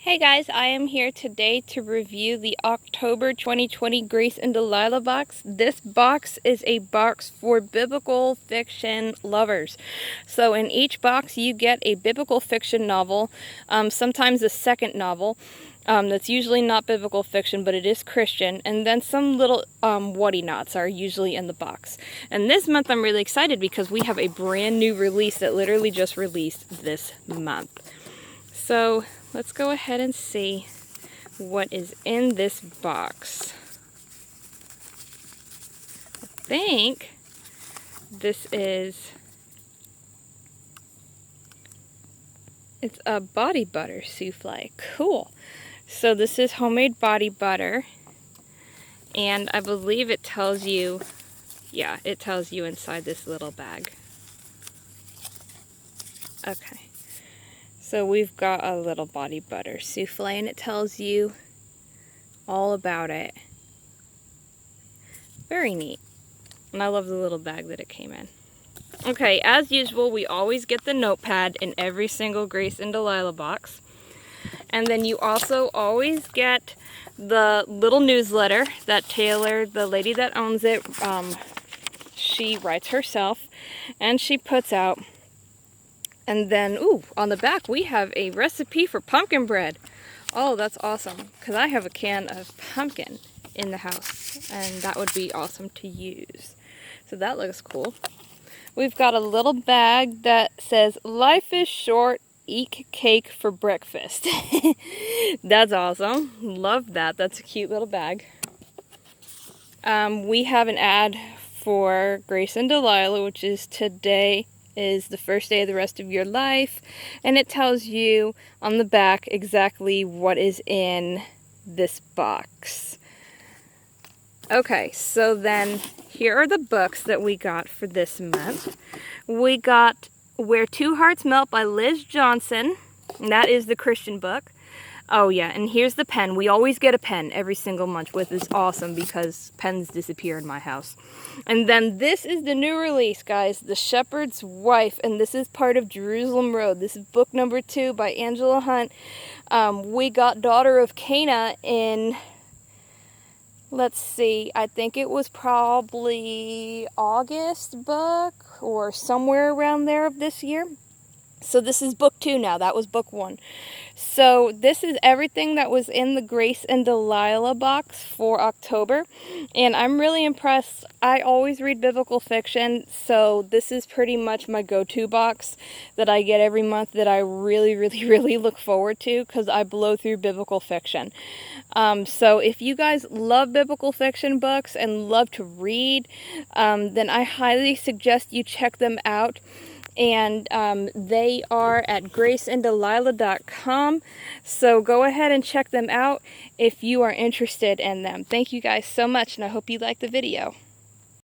Hey guys, I am here today to review the October 2020 Grace and Delilah box. This box is a box for biblical fiction lovers. So in each box you get a biblical fiction novel, sometimes a second novel. That's usually not biblical fiction, but it is Christian, and then some little whatty knots are usually in the box. And this month I'm really excited because we have a brand new release that literally just released this month. So let's go ahead and see what is in this box. I think this it's a body butter souffle. Cool. So this is homemade body butter, and I believe it tells you, yeah, it tells you inside this little bag. Okay. So we've got a little body butter souffle, and it tells you all about it. Very neat. And I love the little bag that it came in. Okay, as usual, we always get the notepad in every single Grace and Delilah box. And then you also always get the little newsletter that Taylor, the lady that owns it, she writes herself and she puts out. And then, ooh, on the back we have a recipe for pumpkin bread. Oh, that's awesome, because I have a can of pumpkin in the house, and that would be awesome to use. So that looks cool. We've got a little bag that says, "Life is short, eat cake for breakfast." That's awesome. Love that. That's a cute little bag. We have an ad for Grace and Delilah, which is today is the first day of the rest of your life, and it tells you on the back exactly what is in this box. Okay, so then here are the books that we got for this month. We got Where Two Hearts Melt by Liz Johnson, and that is the Christian book. Oh yeah, and here's the pen. We always get a pen every single month, which is awesome because pens disappear in my house. And then this is the new release, guys, The Shepherd's Wife, and this is part of Jerusalem Road. This is book number 2 by Angela Hunt. We got Daughter of Cana in, let's see, I think it was probably August book or somewhere around there of this year. So this is book 2 now. That was book 1. So this is everything that was in the Grace and Delilah box for October. And I'm really impressed. I always read biblical fiction, so this is pretty much my go-to box that I get every month that I really, really, really look forward to because I blow through biblical fiction. So if you guys love biblical fiction books and love to read, then I highly suggest you check them out. And they are at graceanddelilah.com, so go ahead and check them out if you are interested in them. Thank you guys so much, and I hope you liked the video.